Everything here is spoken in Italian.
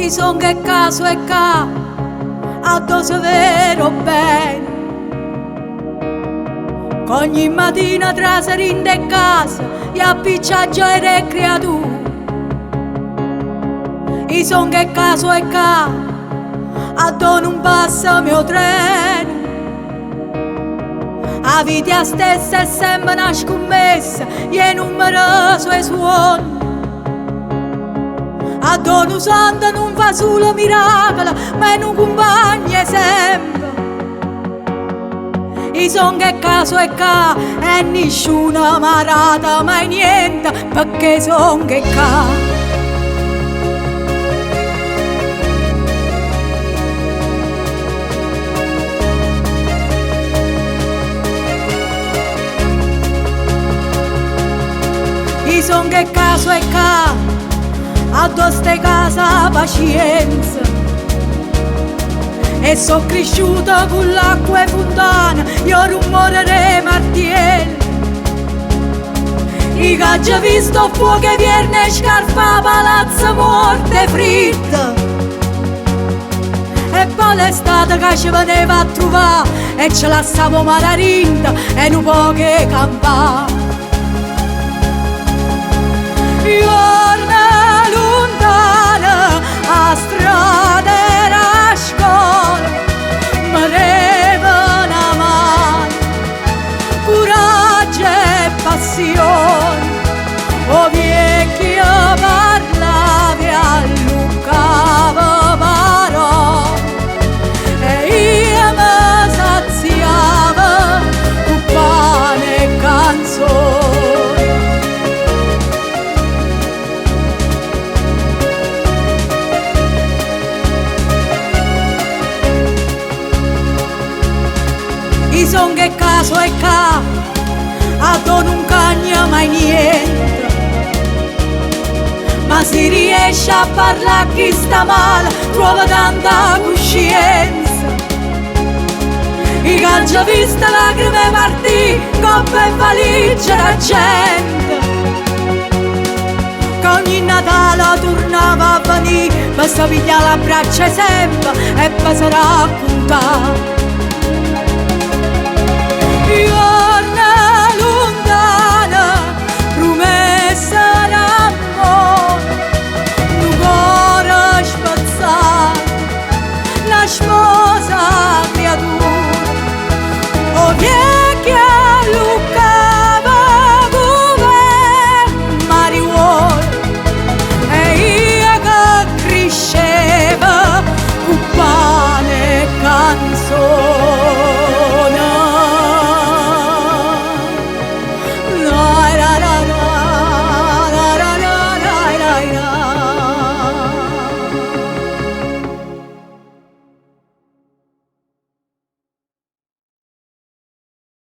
son che caso e ca a dose vero bene. Ogni mattina tra serinde e casa e appicciaggio e le creature. I son che caso e ca a don un passo mio treno. A vita stessa è sempre una scommessa e numeroso e suono. A dono santo non fa solo miracolo, ma non compagna sempre. I son che caso e ca e nessuno marata mai niente, perché son che ca. I son che caso e ca a ste casa pazienza. E so cresciuta con l'acqua e fontana e il rumore dei martelli. I che già visto fuoco e vierne e scarpa palazzo morte fritta. E poi l'estate che ci veneva a trovare e ce la stavo mararinda e non può che campare. Giorna lontana a strada e a scuola mi leva una mano, coraggio e passione. O vecchio parlavi a Lucava parole e io mi saziava con pane e canzoni. I son che caso e ca a don non cagna mai niente, ma si riesce a parlare chi sta male trova tanta coscienza. I che già visto lacrime partì coppe e valigie da gente, che ogni Natale tornava a venire per pigliare la braccia sempre e per raccontare.